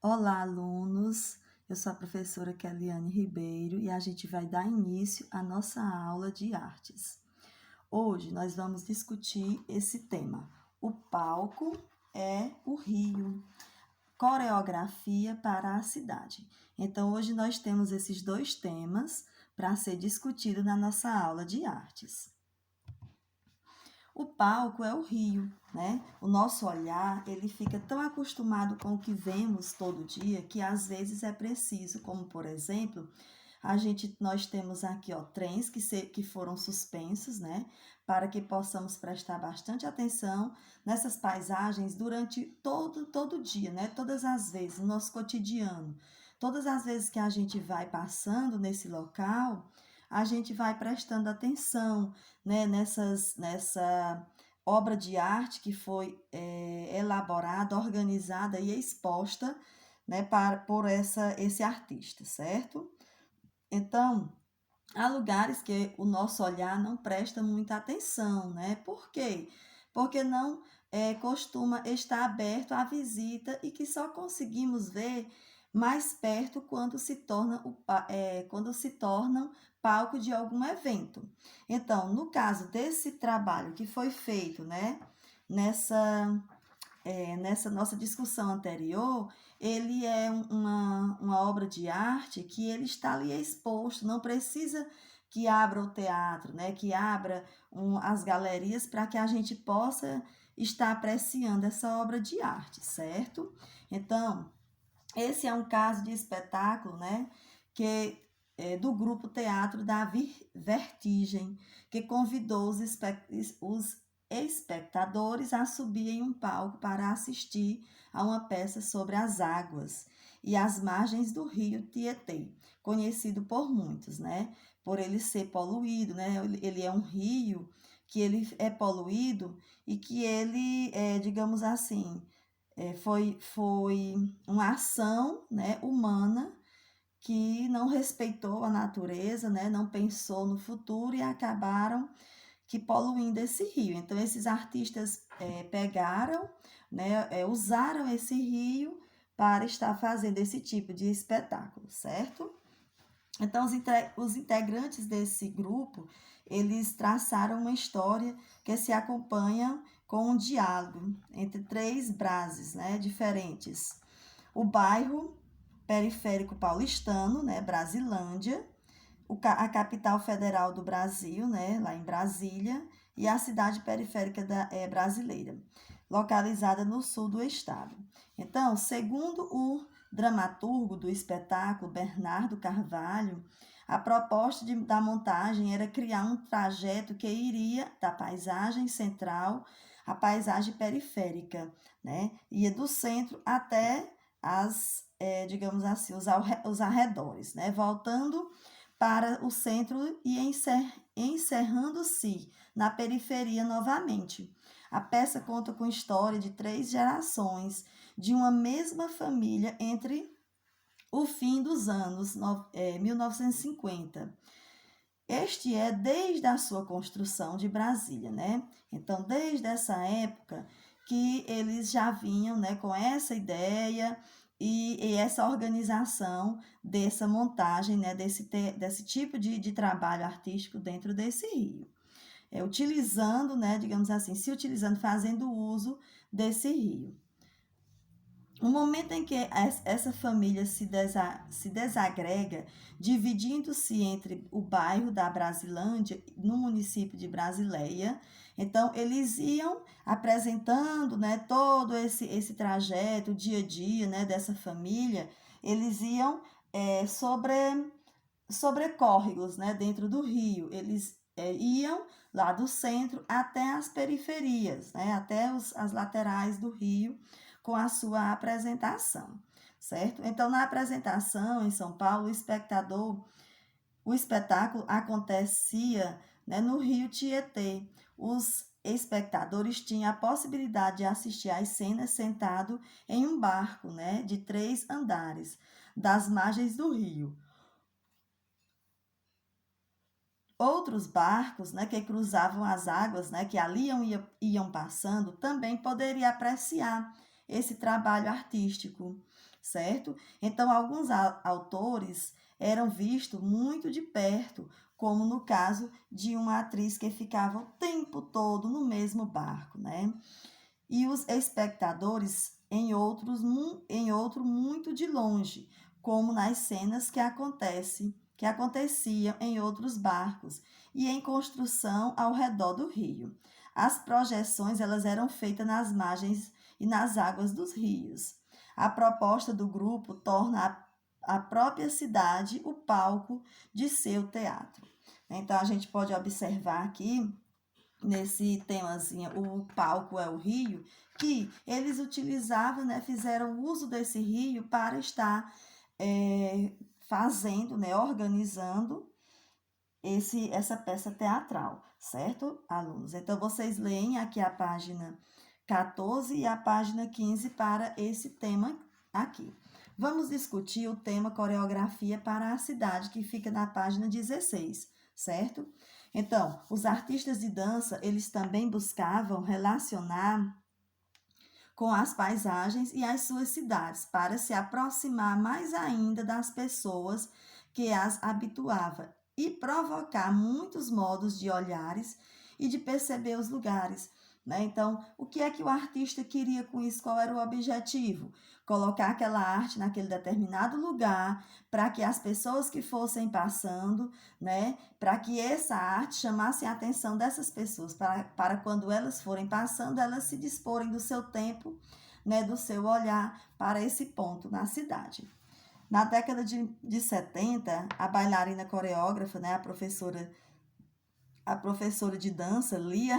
Olá, alunos! Eu sou a professora Keliane Ribeiro e a gente vai dar início à nossa aula de artes. Hoje nós vamos discutir esse tema. O palco é o rio, coreografia para a cidade. Então, hoje nós temos esses dois temas para ser discutido na nossa aula de artes. O palco é o rio, né? O nosso olhar, ele fica tão acostumado com o que vemos todo dia que às vezes é preciso, como por exemplo, nós temos aqui, ó, trens que foram suspensos, né? Para que possamos prestar bastante atenção nessas paisagens durante todo o dia, né? Todas as vezes, no nosso cotidiano. Todas as vezes que a gente vai passando nesse local, a gente vai prestando atenção, né, nessa obra de arte que foi elaborada, organizada e exposta, né, por esse artista, certo? Então, há lugares que o nosso olhar não presta muita atenção, né? Por quê? Porque não costuma estar aberto à visita e que só conseguimos ver mais perto quando se tornam palco de algum evento. Então, no caso desse trabalho que foi feito, né, nessa nessa nossa discussão anterior, ele é uma obra de arte que ele está ali exposto, não precisa que abra o teatro, né, que abra as galerias para que a gente possa estar apreciando essa obra de arte, certo? Então, esse é um caso de espetáculo, né, que do grupo Teatro da Vertigem, que convidou os espectadores a subir em um palco para assistir a uma peça sobre as águas e as margens do rio Tietê, conhecido por muitos, né, por ele ser poluído, né, ele é um rio que ele é poluído e que ele, digamos assim, foi uma ação, né, humana que não respeitou a natureza, né, não pensou no futuro e acabaram que poluindo esse rio. Então, esses artistas pegaram, né, usaram esse rio para estar fazendo esse tipo de espetáculo, certo? Então, os integrantes desse grupo, eles traçaram uma história que se acompanha com um diálogo entre três brases, né, diferentes. O bairro periférico paulistano, né, Brasilândia, a capital federal do Brasil, né, lá em Brasília, e a cidade periférica brasileira, localizada no sul do estado. Então, segundo o dramaturgo do espetáculo, Bernardo Carvalho, a proposta da montagem era criar um trajeto que iria da paisagem central à paisagem periférica, né? Ia do centro até digamos assim, os arredores, né? Voltando para o centro e encerrando-se na periferia novamente. A peça conta com a história de três gerações de uma mesma família entre o fim dos anos 1950. Este é desde a sua construção de Brasília, né? Então, desde essa época que eles já vinham, né, com essa ideia e essa organização dessa montagem, né, desse tipo de trabalho artístico dentro desse rio. Utilizando, né, digamos assim, se utilizando, fazendo uso desse rio. No momento em que essa família se desagrega, dividindo-se entre o bairro da Brasilândia, no município de Brasileia, então eles iam apresentando, né, todo esse trajeto, o dia a dia, né, dessa família, eles iam sobre córregos, né, dentro do rio, eles iam lá do centro até as periferias, né, até as laterais do rio, com a sua apresentação, certo? Então, na apresentação em São Paulo, o espetáculo acontecia, né, no Rio Tietê. Os espectadores tinham a possibilidade de assistir às cenas sentado em um barco, né, de 3 andares, das margens do rio. Outros barcos, né, que cruzavam as águas, né, que ali iam passando, também poderia apreciar esse trabalho artístico, certo? Então, alguns autores eram vistos muito de perto, como no caso de uma atriz que ficava o tempo todo no mesmo barco, né? E os espectadores em outro muito de longe, como nas cenas que aconteciam em outros barcos e em construção ao redor do rio. As projeções elas eram feitas nas margens e nas águas dos rios. A proposta do grupo torna a própria cidade o palco de seu teatro. Então, a gente pode observar aqui, nesse temazinho, o palco é o rio, que eles utilizavam, né, fizeram uso desse rio para estar fazendo, né, organizando essa peça teatral, certo, alunos? Então, vocês leem aqui a página 14 e a página 15 para esse tema aqui. Vamos discutir o tema coreografia para a cidade, que fica na página 16, certo? Então, os artistas de dança, eles também buscavam relacionar com as paisagens e as suas cidades, para se aproximar mais ainda das pessoas que as habituava e provocar muitos modos de olhares e de perceber os lugares, né? Então, o que é que o artista queria com isso? Qual era o objetivo? Colocar aquela arte naquele determinado lugar para que as pessoas que fossem passando, né, para que essa arte chamasse a atenção dessas pessoas, para quando elas forem passando, elas se disporem do seu tempo, né, do seu olhar para esse ponto na cidade. Na década de 70, a bailarina coreógrafa, né, a professora de dança, Lia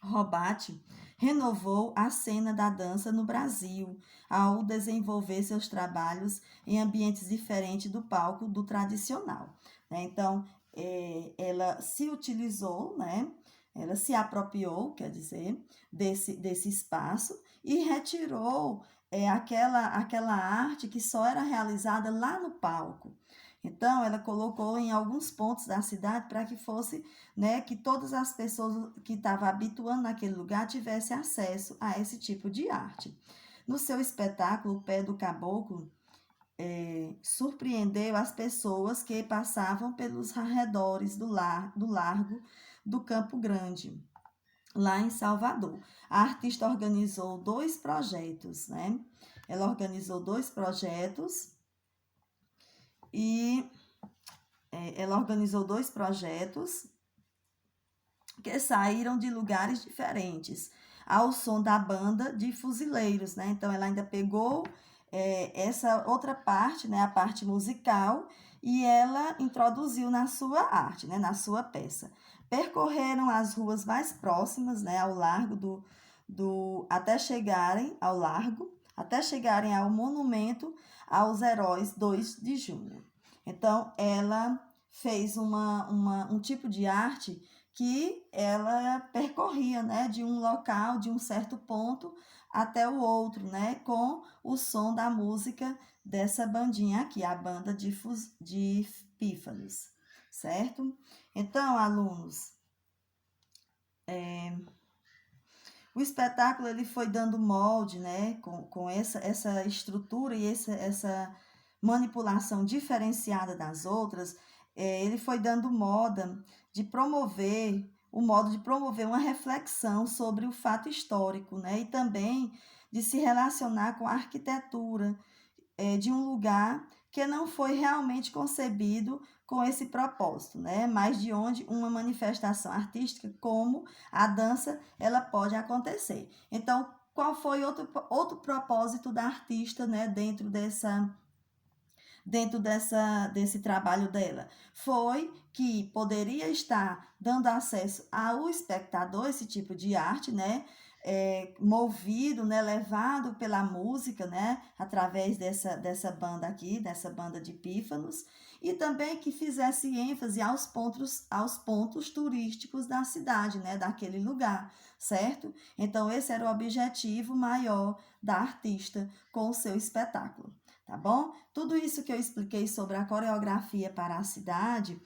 Robati, renovou a cena da dança no Brasil, ao desenvolver seus trabalhos em ambientes diferentes do palco do tradicional, né? Então, ela se utilizou, né? Ela se apropriou, quer dizer, desse espaço e retirou aquela arte que só era realizada lá no palco. Então, ela colocou em alguns pontos da cidade para que fosse, né, que todas as pessoas que estavam habituando naquele lugar tivessem acesso a esse tipo de arte. No seu espetáculo, O Pé do Caboclo, surpreendeu as pessoas que passavam pelos arredores do largo do Campo Grande, lá em Salvador. A artista organizou 2 projetos, né? Ela organizou 2 projetos e ela organizou 2 projetos que saíram de lugares diferentes, ao som da banda de fuzileiros, né? Então, ela ainda pegou essa outra parte, né, a parte musical, e ela introduziu na sua arte, né, na sua peça. Percorreram as ruas mais próximas, né, ao largo até chegarem ao largo, até chegarem ao monumento aos heróis 2 de junho. Então, ela fez um tipo de arte que ela percorria, né, de um local, de um certo ponto até o outro, né, com o som da música dessa bandinha aqui, a banda de pífanos, certo? Então, alunos, o espetáculo ele foi dando molde, né, com essa estrutura e essa manipulação diferenciada das outras, ele foi dando o modo de promover uma reflexão sobre o fato histórico, né, e também de se relacionar com a arquitetura de um lugar que não foi realmente concebido com esse propósito, né? Mas de onde uma manifestação artística como a dança ela pode acontecer. Então, qual foi outro propósito da artista, né, desse trabalho dela? Foi que poderia estar dando acesso ao espectador, esse tipo de arte, né? Movido, né, levado pela música, né, através dessa banda aqui, dessa banda de pífanos, e também que fizesse ênfase aos pontos turísticos da cidade, né, daquele lugar, certo? Então, esse era o objetivo maior da artista com o seu espetáculo, tá bom? Tudo isso que eu expliquei sobre a coreografia para a cidade,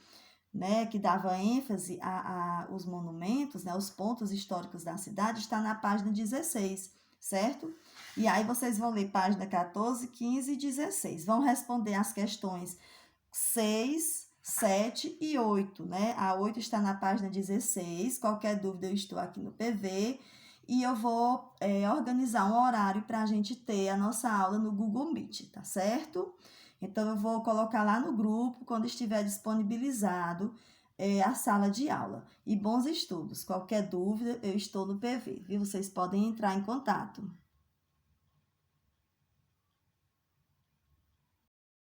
né, que dava ênfase aos monumentos, né, os pontos históricos da cidade, está na página 16, certo? E aí vocês vão ler página 14, 15 e 16. Vão responder as questões 6, 7 e 8, né? A 8 está na página 16. Qualquer dúvida, eu estou aqui no PV. E eu vou organizar um horário para a gente ter a nossa aula no Google Meet, tá certo? Então, eu vou colocar lá no grupo, quando estiver disponibilizado, a sala de aula. E bons estudos. Qualquer dúvida, eu estou no PV, viu? Vocês podem entrar em contato.